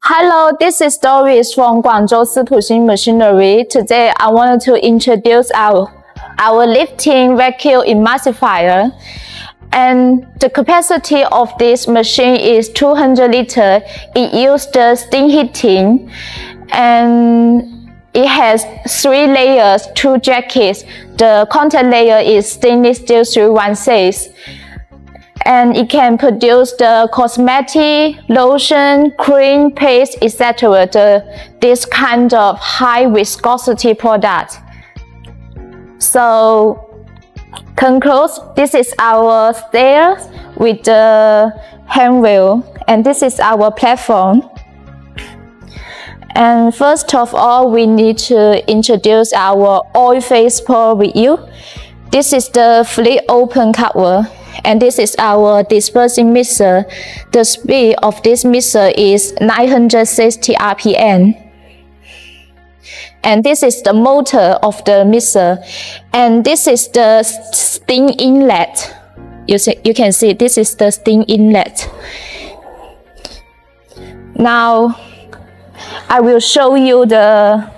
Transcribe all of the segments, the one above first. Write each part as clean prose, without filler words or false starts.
Hello, this is Doris from Guangzhou SIPUXIN Machinery. Today I wanted to introduce our lifting vacuum emulsifier. And the capacity of this machine is 200 liters. It uses the steam heating and it has 3 layers, 2 jackets. The contact layer is stainless steel 316. And it can produce the cosmetic, lotion, cream, paste, etc. This kind of high viscosity product. So, conclude, this is our stairs with the handrail, and this is our platform. And first of all, we need to introduce our oil phase pour with you. This is the flip open cover. And this is our dispersing mixer. The speed of this mixer is 960 RPM. And this is the motor of the mixer. And this is the steam inlet. You can see this is the steam inlet. Now, I will show you the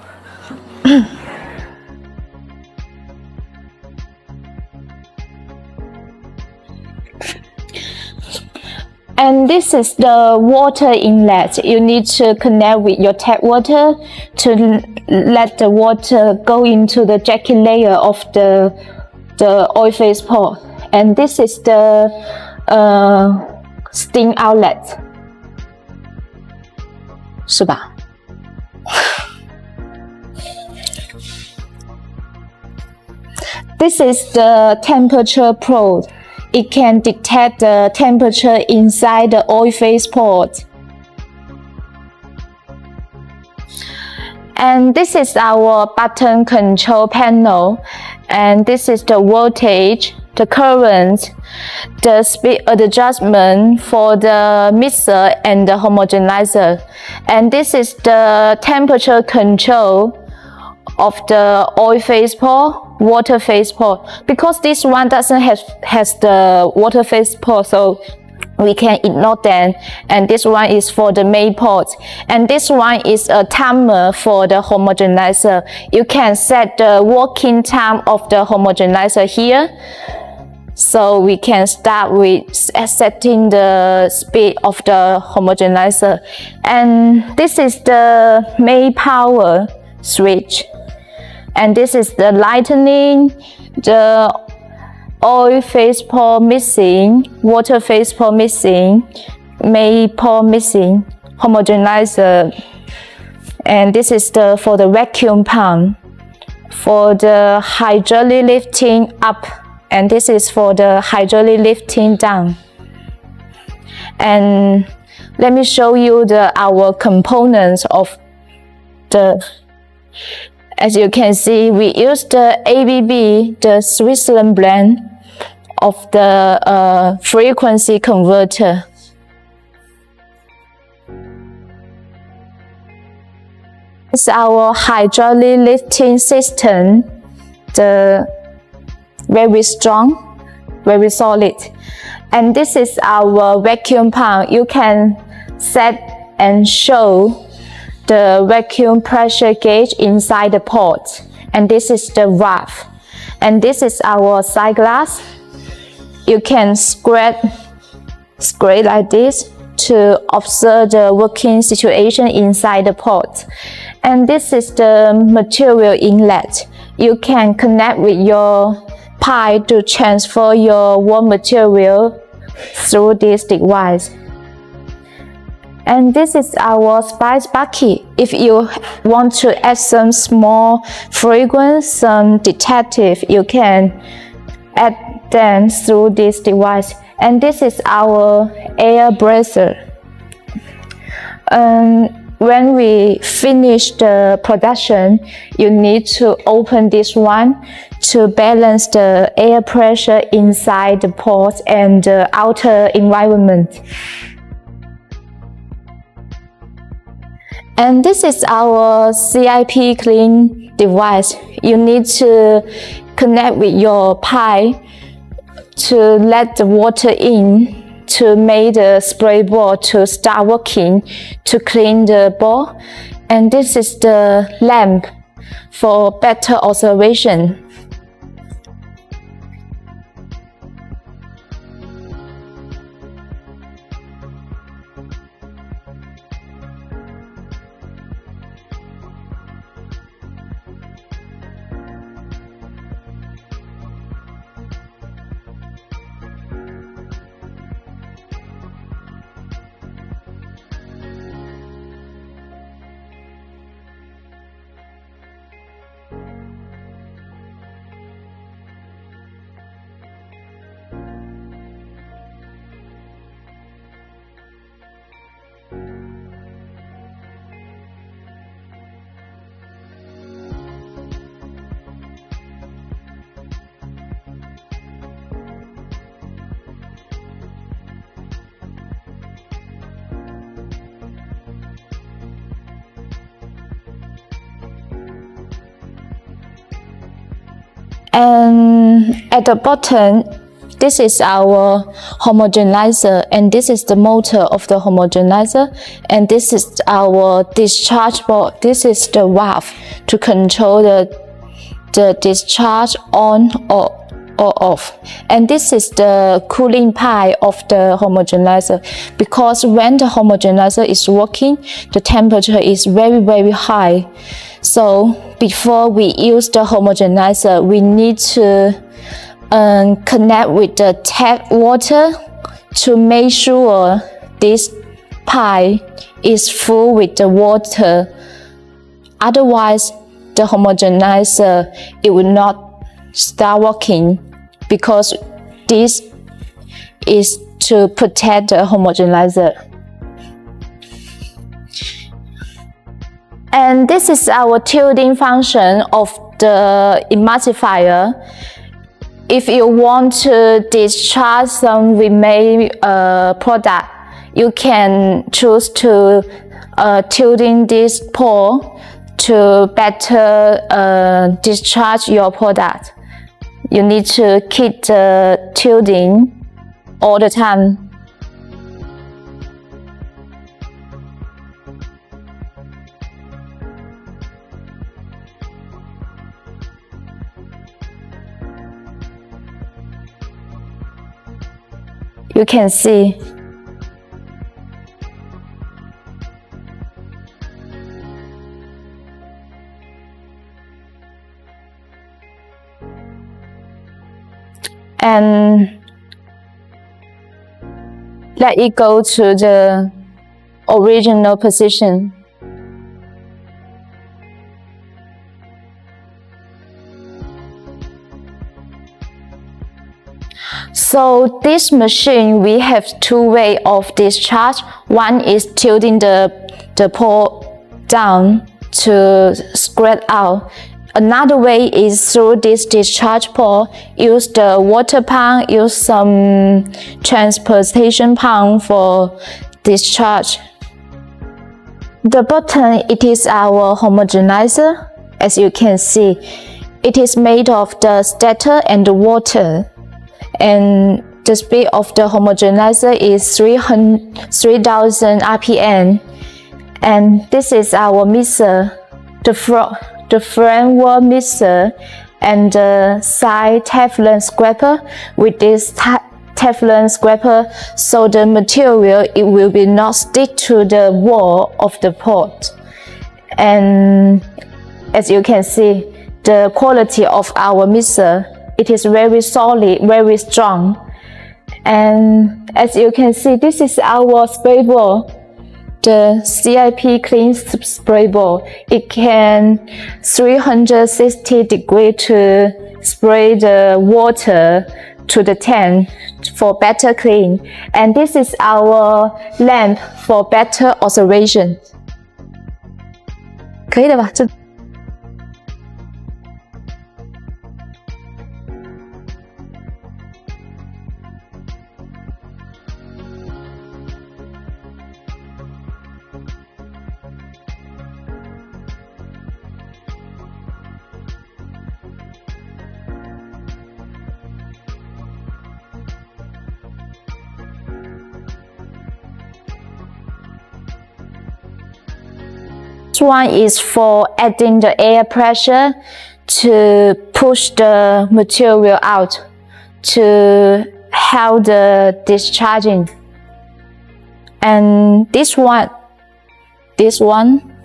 And this is the water inlet. You need to connect with your tap water to let the water go into the jacket layer of the oil phase pour. And this is the steam outlet. 是吧? This is the temperature probe. It can detect the temperature inside the oil phase port. And this is our button control panel. And this is the voltage, the current, the speed adjustment for the mixer and the homogenizer. And this is the temperature control of the oil phase pour, water phase pour. Because this one doesn't has the water phase pour, so we can ignore them. And this one is for the main port. And this one is a timer for the homogenizer. You can set the working time of the homogenizer here. So we can start with setting the speed of the homogenizer. And this is the main power switch. And this is the lightning, the oil phase pour missing, water phase pour missing, main pour missing, homogenizer. And this is for the vacuum pump, for the hydraulic lifting up, and this is for the hydraulic lifting down. And let me show you our components of the. As you can see, we use the ABB, the Switzerland brand of the frequency converter. It's our hydraulic lifting system, very strong, very solid. And this is our vacuum pump. You can set and show the vacuum pressure gauge inside the port. And this is the valve. And this is our side glass. You can scrape like this to observe the working situation inside the port. And this is the material inlet. You can connect with your pipe to transfer your raw material through this device. And this is our spice bucket. If you want to add some small fragrance, some detective, you can add them through this device. And this is our air breather. When we finish the production, you need to open this one to balance the air pressure inside the port and the outer environment. And this is our CIP clean device. You need to connect with your pipe to let the water in to make the spray ball to start working to clean the ball. And this is the lamp for better observation. And at the bottom, this is our homogenizer, and this is the motor of the homogenizer, and this is our discharge board. This is the valve to control the discharge on or off. And this is the cooling pipe of the homogenizer, because when the homogenizer is working, the temperature is very high. So before we use the homogenizer, we need to connect with the tap water to make sure this pipe is full with the water. Otherwise, the homogenizer, it will not start working, because this is to protect the homogenizer. And this is our tilting function of the emulsifier. If you want to discharge some remaining product, you can choose to tilting this pole to better discharge your product. You need to keep the tilting all the time. You can see. And let it go to the original position. So this machine, we have two ways of discharge. One is tilting the pole down to spread out. Another way is through this discharge pole, use the water pump, use some transportation pump for discharge. The bottom, it is our homogenizer. As you can see, it is made of the stator and the water. And the speed of the homogenizer is 3000 RPM. And this is our mixer, the front wall mixer and the side Teflon scraper. With this Teflon scraper, so the material, it will be not stick to the wall of the pot. And as you can see, the quality of our mixer, it is very solid, very strong. And as you can see, this is our spray ball, the CIP clean spray ball. It can 360 degrees to spray the water to the tank for better clean. And this is our lamp for better observation. 可以了吧？ this one is for adding the air pressure to push the material out to help the discharging. And this one this one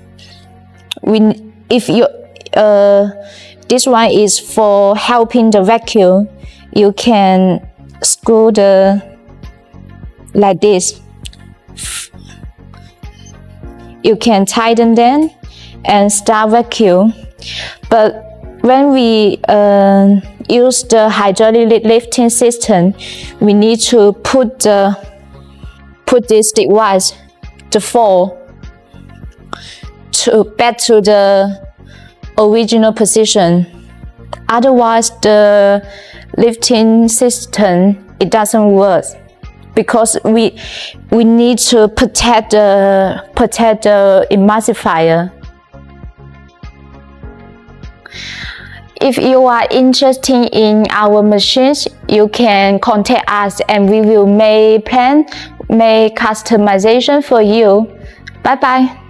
is for helping the vacuum. You can screw like this. You can tighten them and start vacuum. But when we use the hydraulic lifting system, we need to put this device to fall back to the original position. Otherwise, the lifting system, it doesn't work, because we need to protect the emulsifier. If you are interested in our machines, you can contact us and we will make customization for you. Bye bye.